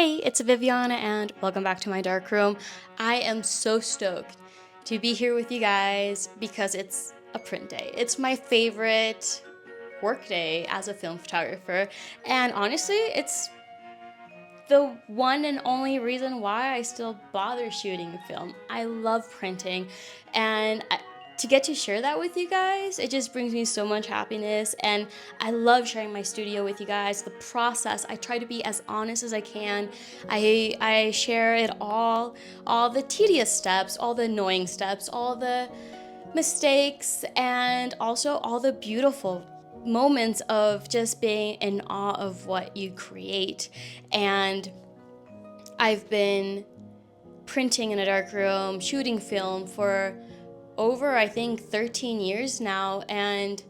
Hey, it's Viviana and welcome back to my darkroom. I am so stoked to be here with you guys because it's a print day. It's my favorite work day as a film photographer, and honestly, it's the one and only reason why I still bother shooting film. I love printing, and to get to share that with you guys, it just brings me so much happiness, and I love sharing my studio with you guys. The process, I try to be as honest as I can. I share it all the tedious steps, all the annoying steps, all the mistakes, and also all the beautiful moments of just being in awe of what you create. And I've been printing in a darkroom, shooting film for over, I think, 13 years now, and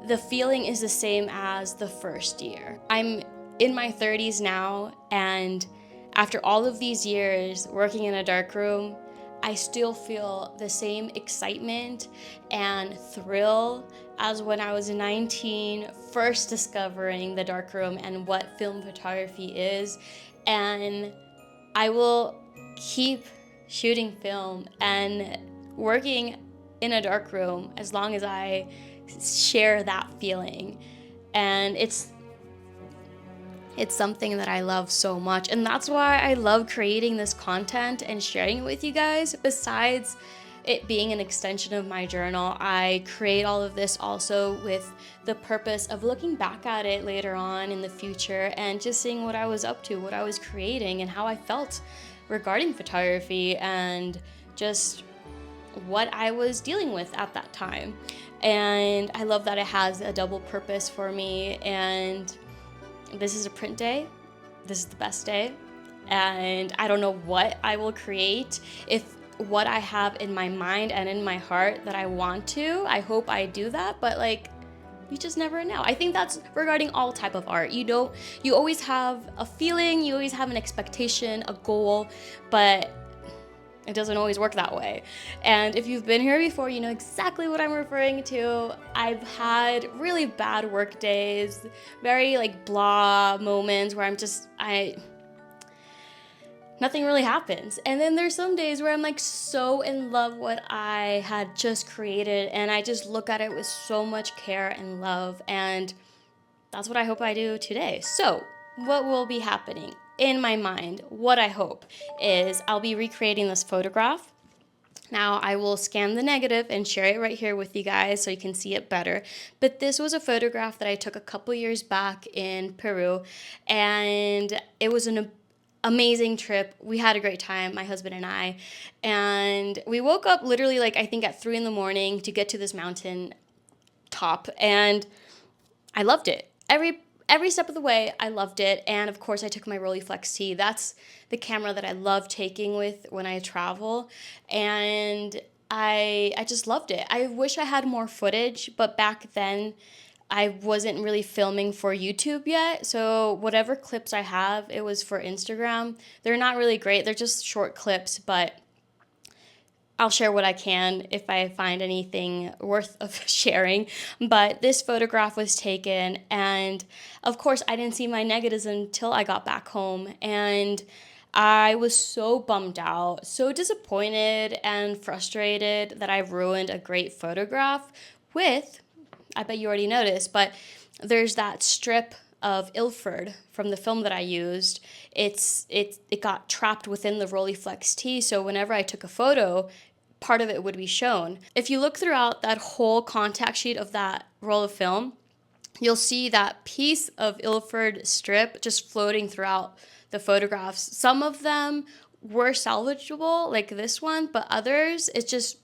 the feeling is the same as the first year. I'm in my 30s now, and after all of these years working in a darkroom, I still feel the same excitement and thrill as when I was 19, first discovering the darkroom and what film photography is. And I will keep shooting film and working in a darkroom as long as I share that feeling. And it's something that I love so much, and that's why I love creating this content and sharing it with you guys. Besides it being an extension of my journal, I create all of this also with the purpose of looking back at it later on in the future and just seeing what I was up to, what I was creating, and how I felt regarding photography and just what I was dealing with at that time. And I love that it has a double purpose for me. And this is a print day. This is the best day. And I don't know what I will create. If what I have in my mind and in my heart that I want to, I hope I do that. But you just never know. I think that's regarding all type of art. You always have a feeling, you always have an expectation, a goal, but it doesn't always work that way. And if you've been here before, you know exactly what I'm referring to. I've had really bad work days, very blah moments where nothing really happens. And then there's some days where I'm so in love what I had just created, and I just look at it with so much care and love, and that's what I hope I do today. So what will be happening in my mind, what I hope is I'll be recreating this photograph. Now I will scan the negative and share it right here with you guys so you can see it better. But this was a photograph that I took a couple years back in Peru, and it was an amazing trip. We had a great time, my husband and I, and we woke up literally I think at 3 a.m. to get to this mountain top, and I loved it. Every step of the way, I loved it. And of course, I took my Rollei T. That's the camera that I love taking with when I travel. And I just loved it. I wish I had more footage, but back then I wasn't really filming for YouTube yet. So whatever clips I have, it was for Instagram. They're not really great. They're just short clips, but I'll share what I can if I find anything worth of sharing. But this photograph was taken, and of course I didn't see my negatives until I got back home, and I was so bummed out, so disappointed and frustrated that I ruined a great photograph with, I bet you already noticed, but there's that strip of Ilford from the film that I used. It got trapped within the Rollei T, so whenever I took a photo, part of it would be shown. If you look throughout that whole contact sheet of that roll of film, you'll see that piece of Ilford strip just floating throughout the photographs. Some of them were salvageable, like this one, but others, it's just,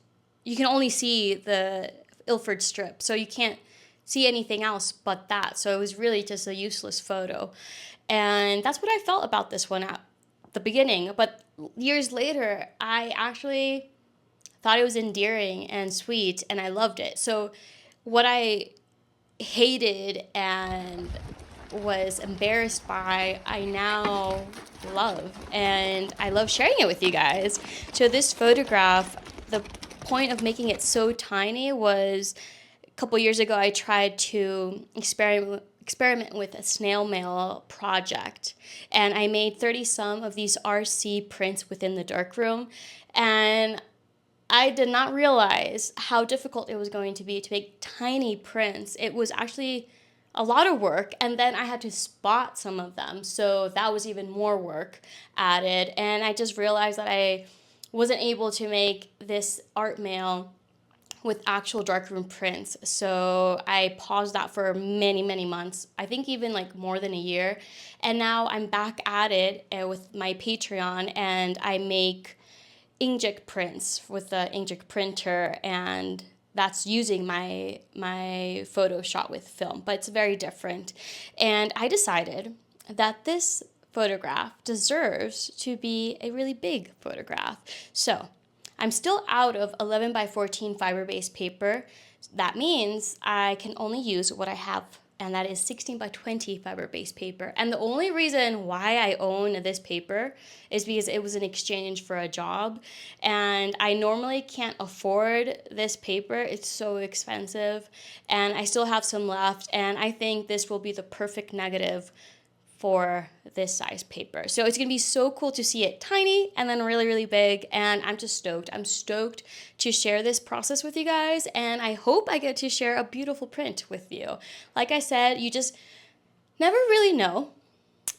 you can only see the Ilford strip, so you can't see anything else but that. So it was really just a useless photo. And that's what I felt about this one at the beginning. But years later, I actually thought it was endearing and sweet, and I loved it. So what I hated and was embarrassed by, I now love, and I love sharing it with you guys. So this photograph, the point of making it so tiny was a couple years ago I tried to experiment with a snail mail project, and I made 30 some of these RC prints within the darkroom, and I did not realize how difficult it was going to be to make tiny prints. It was actually a lot of work, and then I had to spot some of them, so that was even more work added. And I just realized that I wasn't able to make this art mail with actual darkroom prints, so I paused that for many months, I think even like more than a year. And now I'm back at it with my Patreon, and I make inkjet prints with the inkjet printer, and that's using my photo shot with film, but it's very different. And I decided that this photograph deserves to be a really big photograph. So I'm still out of 11 by 14 fiber-based paper. That means I can only use what I have, and that is 16 by 20 fiber-based paper. And the only reason why I own this paper is because it was an exchange for a job, and I normally can't afford this paper. It's so expensive, and I still have some left, and I think this will be the perfect negative for this size paper. So it's gonna be so cool to see it tiny and then really big, and I'm just stoked. I'm stoked to share this process with you guys, and I hope I get to share a beautiful print with you. Like I said, you just never really know.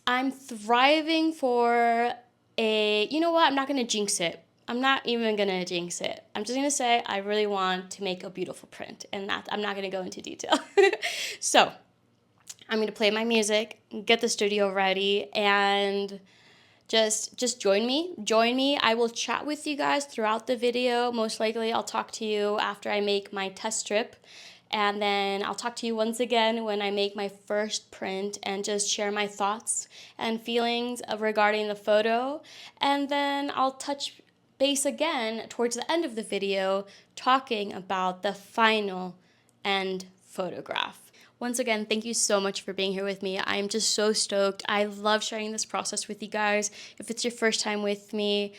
I'm thriving for you know what, I'm not gonna jinx it. I'm not even gonna jinx it. I'm just gonna say I really want to make a beautiful print, and that I'm not gonna go into detail. So I'm going to play my music, get the studio ready, and just join me. Join me. I will chat with you guys throughout the video. Most likely I'll talk to you after I make my test strip, and then I'll talk to you once again when I make my first print and just share my thoughts and feelings regarding the photo. And then I'll touch base again towards the end of the video talking about the final end photograph. Once again, thank you so much for being here with me. I'm just so stoked. I love sharing this process with you guys. If it's your first time with me,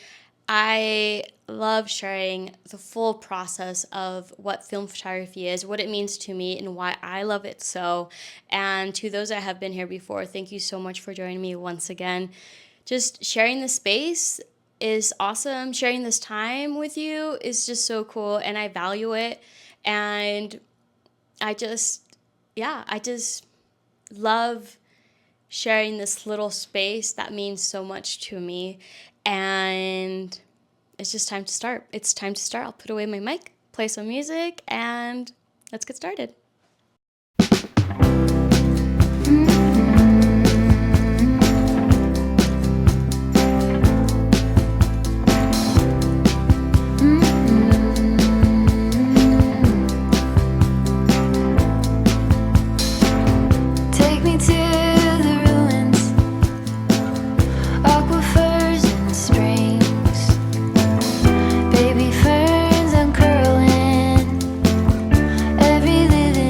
I love sharing the full process of what film photography is, what it means to me, and why I love it so. And to those that have been here before, thank you so much for joining me once again. Just sharing this space is awesome. Sharing this time with you is just so cool, and I value it. And I just love sharing this little space that means so much to me. And it's just time to start. It's time to start. I'll put away my mic, play some music, and let's get started. Baby ferns uncurling, every living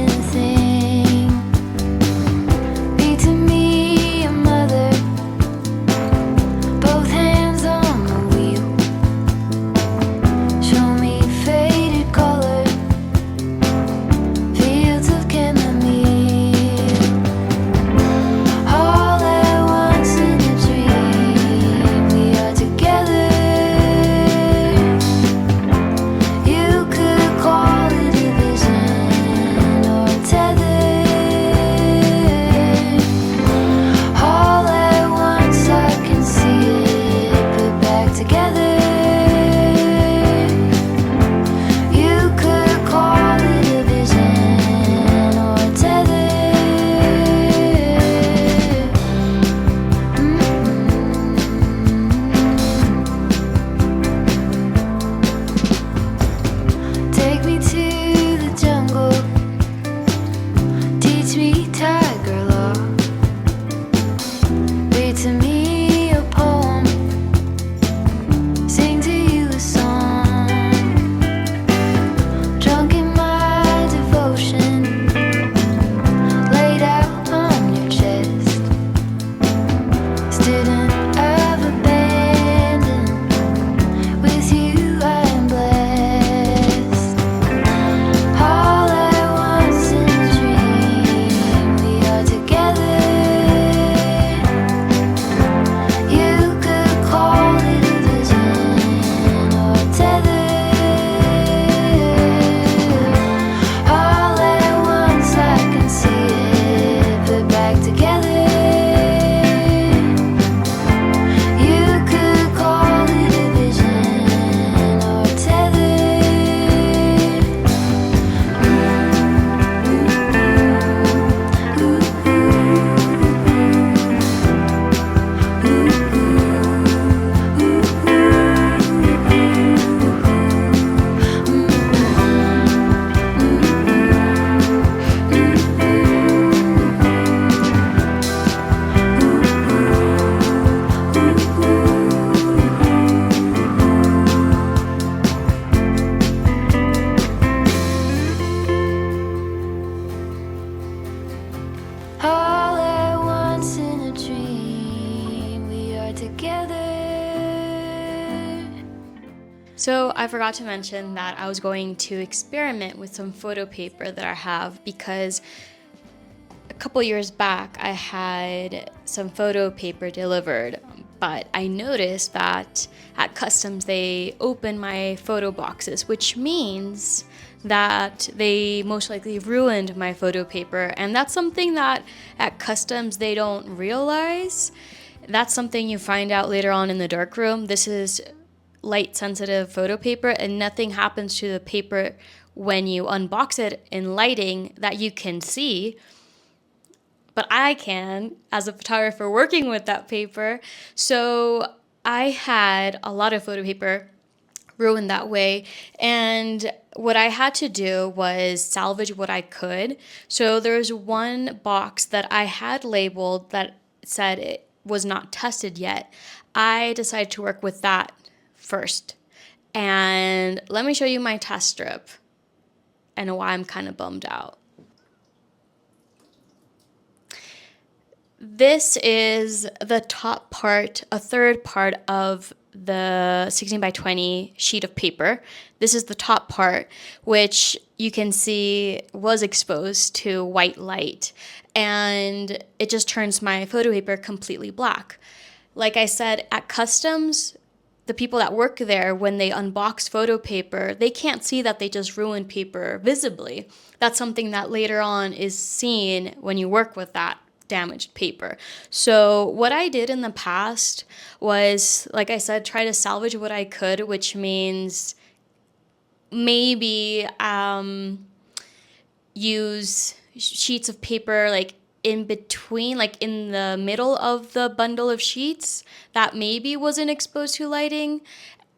So I forgot to mention that I was going to experiment with some photo paper that I have, because a couple years back I had some photo paper delivered, but I noticed that at customs they open my photo boxes, which means that they most likely ruined my photo paper. And that's something that at customs they don't realize. That's something you find out later on in the darkroom. This is light sensitive photo paper, and nothing happens to the paper when you unbox it in lighting that you can see, but I can as a photographer working with that paper. So I had a lot of photo paper ruined that way, and what I had to do was salvage what I could. So there's one box that I had labeled that said it was not tested yet. I decided to work with that first. And let me show you my test strip and why I'm kind of bummed out. This is the top part, a third part of the 16 by 20 sheet of paper. This is the top part, which you can see was exposed to white light, and it just turns my photo paper completely black. Like I said, at customs, the people that work there, when they unbox photo paper, they can't see that they just ruined paper visibly. That's something that later on is seen when you work with that damaged paper. So what I did in the past was, like I said, try to salvage what I could, which means maybe use sheets of paper like in between, like in the middle of the bundle of sheets that maybe wasn't exposed to lighting,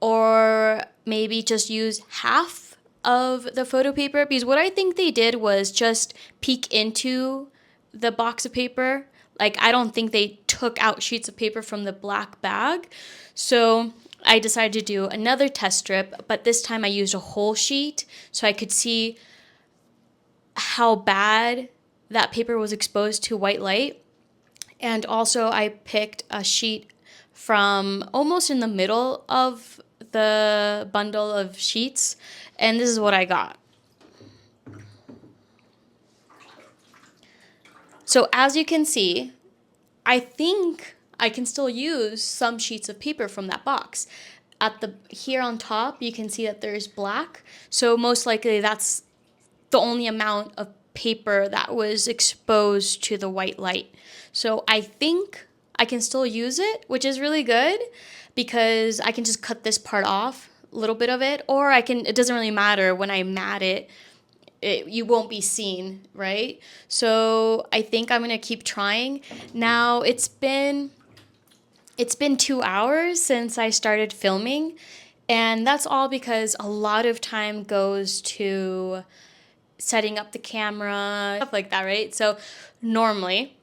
or maybe just use half of the photo paper, because what I think they did was just peek into the box of paper. Like, I don't think they took out sheets of paper from the black bag. So I decided to do another test strip, but this time I used a whole sheet so I could see how bad that paper was exposed to white light. And also I picked a sheet from almost in the middle of the bundle of sheets, and this is what I got. So as you can see, I think I can still use some sheets of paper from that box. Here on top, you can see that there's black. So most likely that's the only amount of paper that was exposed to the white light. So I think I can still use it, which is really good, because I can just cut this part off, a little bit of it, or it doesn't really matter when I mat it. You won't be seen, right? So I think I'm gonna keep trying. Now it's been 2 hours since I started filming, and that's all because a lot of time goes to setting up the camera, stuff like that, right? So normally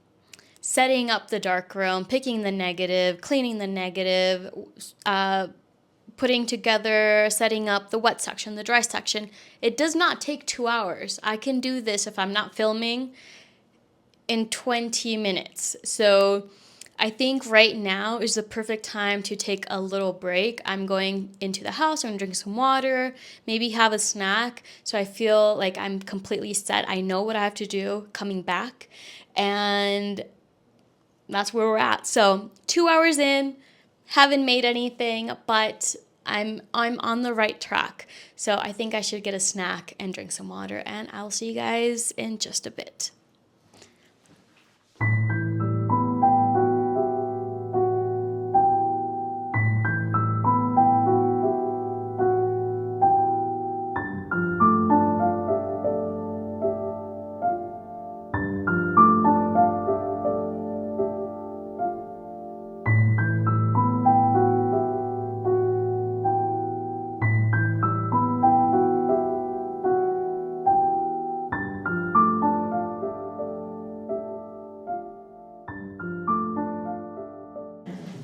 setting up the darkroom, picking the negative, cleaning the negative, putting together, setting up the wet section, the dry section, it does not take 2 hours. I can do this if I'm not filming in 20 minutes. So I think right now is the perfect time to take a little break. I'm going into the house, I'm gonna drink some water, maybe have a snack, so I feel like I'm completely set. I know what I have to do coming back, and that's where we're at. So 2 hours in, haven't made anything, but I'm on the right track. So I think I should get a snack and drink some water, and I'll see you guys in just a bit.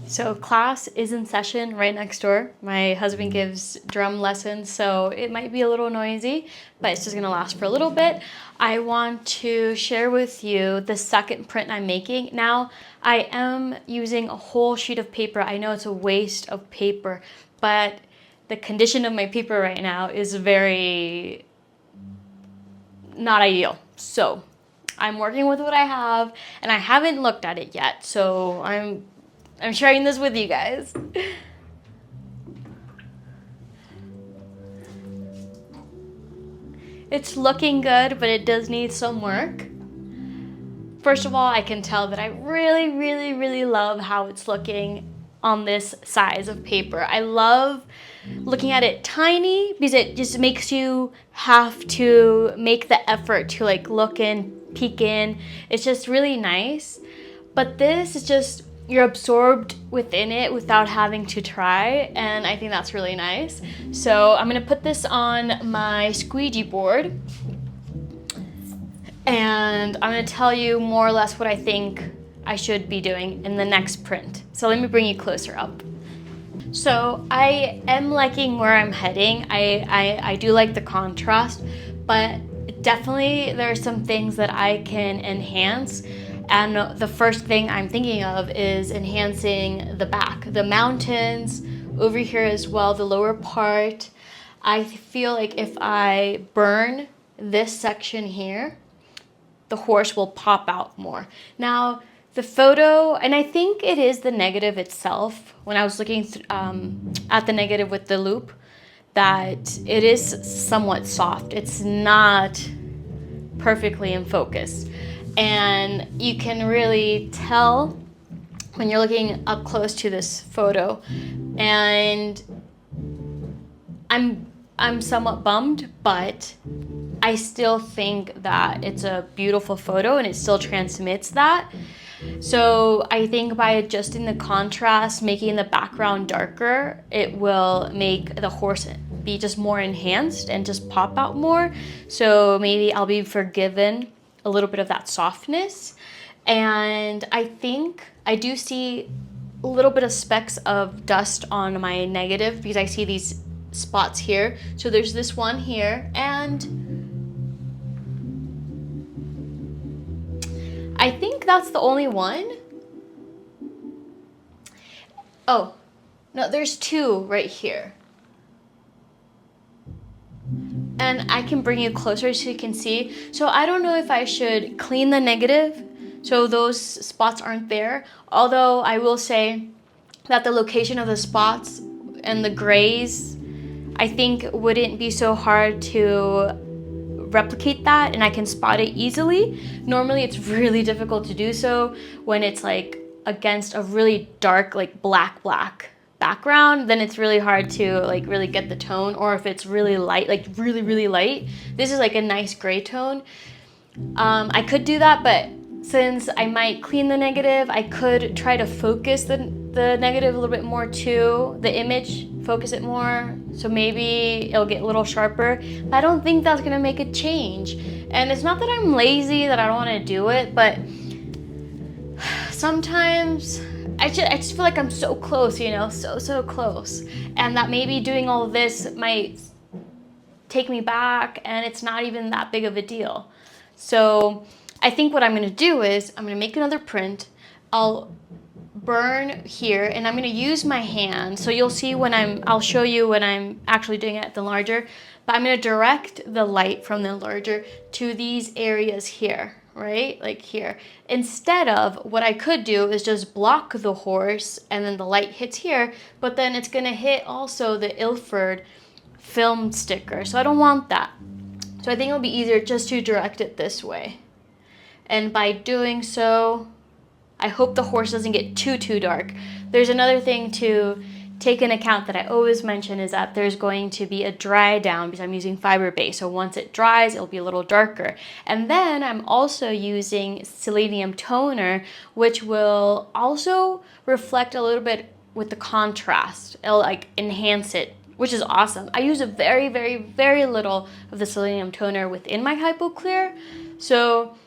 So class is in session right next door. My husband gives drum lessons, so it might be a little noisy, but it's just gonna last for a little bit. I want to share with you the second print I'm making. Now, I am using a whole sheet of paper. I know it's a waste of paper, but the condition of my paper right now is very not ideal. So I'm working with what I have, and I haven't looked at it yet. So I'm sharing this with you guys. It's looking good, but it does need some work. First of all, I can tell that I really, really, really love how it's looking on this size of paper. I love looking at it tiny because it just makes you have to make the effort to like look in, peek in. It's just really nice. But this is just, you're absorbed within it without having to try, and I think that's really nice. So I'm gonna put this on my squeegee board, and I'm gonna tell you more or less what I think I should be doing in the next print. So let me bring you closer up. So I am liking where I'm heading. I do like the contrast, but definitely there are some things that I can enhance. And the first thing I'm thinking of is enhancing the back, the mountains, over here as well, the lower part. I feel like if I burn this section here, the horse will pop out more. Now, the photo, and I think it is the negative itself, when I was looking at the negative with the loop, that it is somewhat soft. It's not perfectly in focus. And you can really tell when you're looking up close to this photo. And I'm somewhat bummed, but I still think that it's a beautiful photo and it still transmits that. So I think by adjusting the contrast, making the background darker, it will make the horse be just more enhanced and just pop out more. So maybe I'll be forgiven a little bit of that softness. And I think I do see a little bit of specks of dust on my negative because I see these spots here. So there's this one here, and I think that's the only one. Oh, no, there's two right here. And I can bring you closer so you can see. So I don't know if I should clean the negative so those spots aren't there. Although I will say that the location of the spots and the grays, I think wouldn't be so hard to replicate that, and I can spot it easily. Normally it's really difficult to do so when it's like against a really dark, like black background. Then it's really hard to like really get the tone, or if it's really light, like really light. This is like a nice gray tone. I could do that, but since I might clean the negative, I could try to focus the negative a little bit more too, the image, focus it more, so maybe it'll get a little sharper. But I don't think that's gonna make a change. And it's not that I'm lazy, that I don't wanna do it, but sometimes I just feel like I'm so close, you know, so close. And that maybe doing all of this might take me back, and it's not even that big of a deal. So I think what I'm gonna do is I'm gonna make another print. I'll burn here, and I'm gonna use my hand. So you'll see when I'll show you when I'm actually doing it at the larger, but I'm gonna direct the light from the larger to these areas here, right? Like here. Instead of, what I could do is just block the horse and then the light hits here, but then it's gonna hit also the Ilford film sticker. So I don't want that. So I think it'll be easier just to direct it this way. And by doing so, I hope the horse doesn't get too dark. There's another thing to take into account that I always mention, is that there's going to be a dry down because I'm using fiber base. So once it dries, it'll be a little darker. And then I'm also using selenium toner, which will also reflect a little bit with the contrast. It'll like enhance it, which is awesome. I use a very little of the selenium toner within my hypo clear. So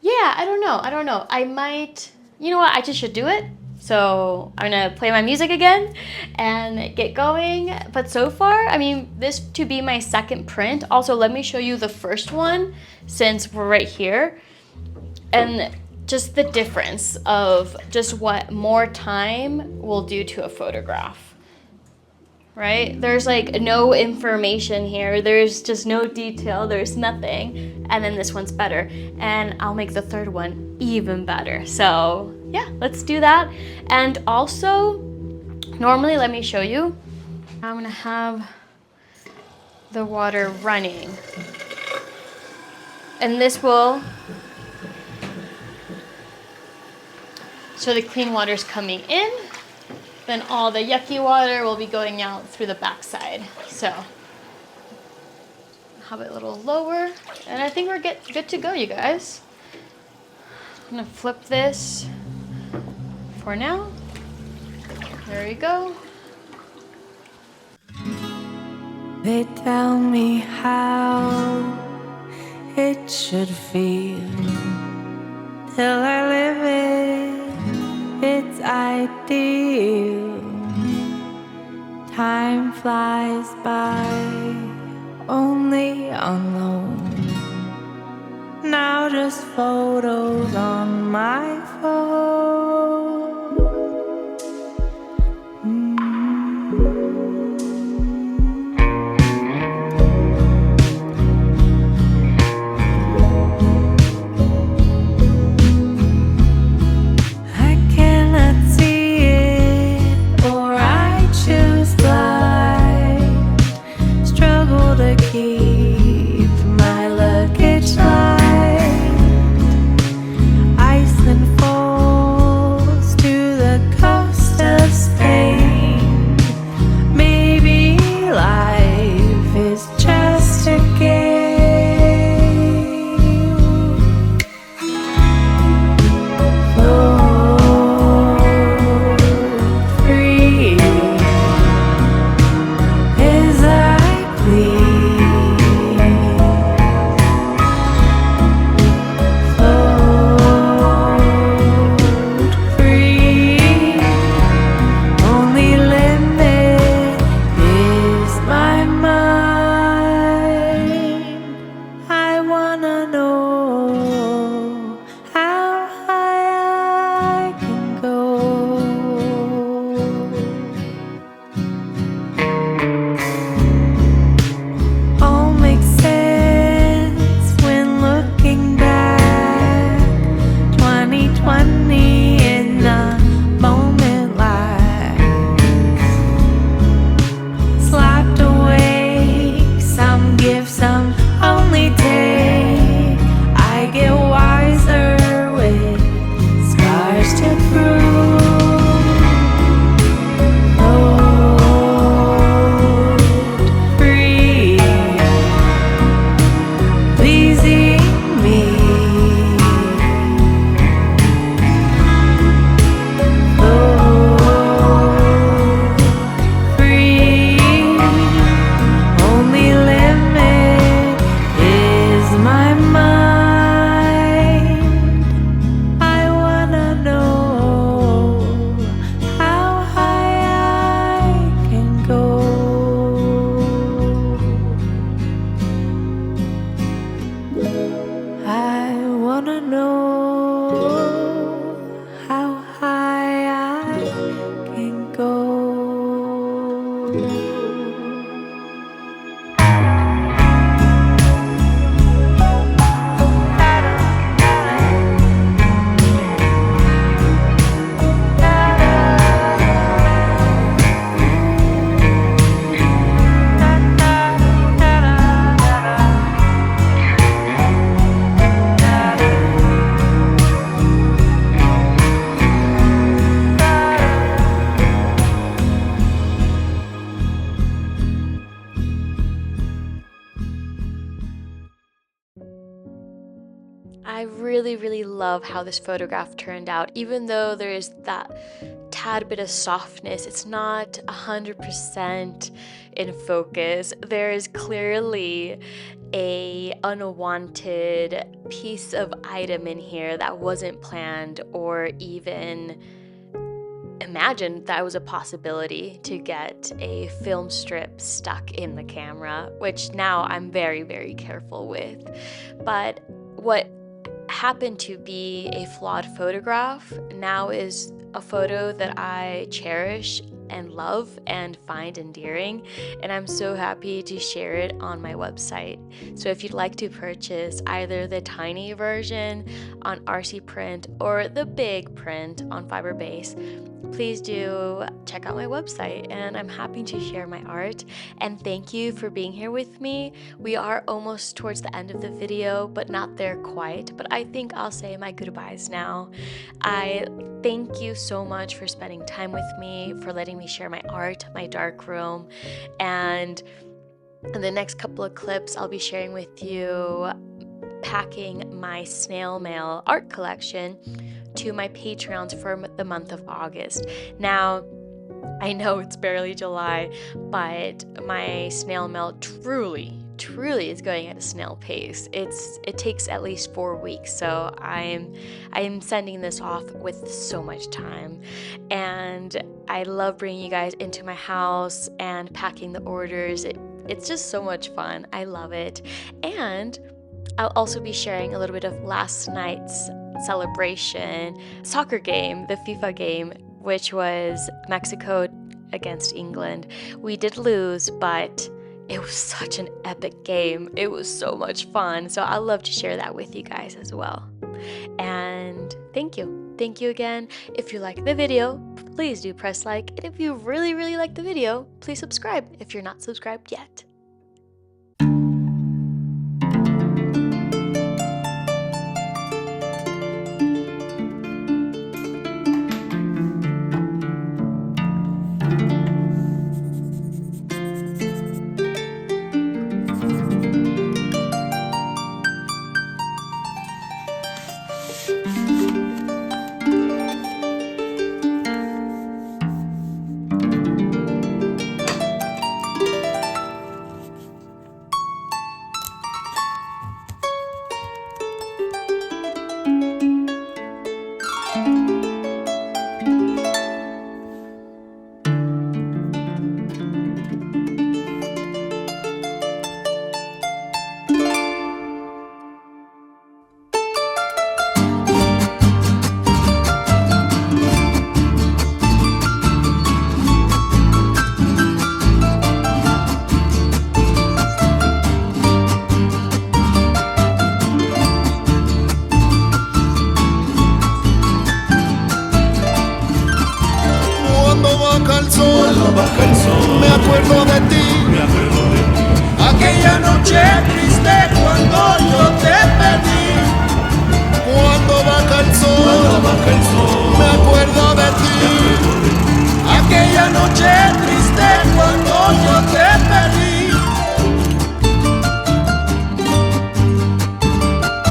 yeah, I don't know. I might, you know what, I just should do it. So I'm gonna play my music again and get going. But so far, I mean, this to be my second print. Also, let me show you the first one since we're right here. And just the difference of just what more time will do to a photograph. right? There's like no information here. There's just no detail. There's nothing. And then this one's better. And I'll make the third one even better. So yeah, let's do that. And also, normally, let me show you. I'm gonna have the water running. And this will, so the clean water's coming in, then all the yucky water will be going out through the backside. So have it a little lower, and I think we're good to go, you guys. I'm gonna flip this for now. There we go. They tell me how it should feel till I live it, it's ideal. Time flies by only on loan. Now just photos on my phone. I cannot see it, or I choose light. Struggle to keep my luggage light. Iceland falls to the coast of Spain. Maybe life is just a game. Float free as I please. Float free. Only limit is my mind. I wanna know how high I can go. All makes sense when looking back. 2020 in a moment like slapped away. Some give, some only take. I get wiser with scars to prove. Float free, pleasing me. Float free, only limit is my mind. I wanna know how high I can go. I wanna know how high I can go. I really, really love how this photograph turned out. Even though there is that tad bit of softness, it's not 100% in focus. There is clearly a unwanted piece of item in here that wasn't planned or even imagined that was a possibility to get a film strip stuck in the camera, which now I'm very, very careful with. But what happened to be a flawed photograph now is a photo that I cherish and love and find endearing, and I'm so happy to share it on my website. So if you'd like to purchase either the tiny version on RC print or the big print on fiber base, please do check out my website, and I'm happy to share my art. And thank you for being here with me. We are almost towards the end of the video, but not there quite, but I think I'll say my goodbyes now. I thank you so much for spending time with me, for letting me share my art, my dark room, and in the next couple of clips I'll be sharing with you packing my snail mail art collection to my Patreons for the month of August. Now, I know it's barely July, but my snail mail truly is going at a snail pace. It takes at least 4 weeks, so I'm sending this off with so much time, and I love bringing you guys into my house and packing the orders. It's just so much fun. I love it. And I'll also be sharing a little bit of last night's celebration soccer game, the FIFA game, which was Mexico against England. We did lose, but it was such an epic game. It was so much fun. So I'd love to share that with you guys as well. And thank you. Thank you again. If you like the video, please do press like. And if you really like the video, please subscribe if you're not subscribed yet. Me acuerdo de ti, aquella noche triste.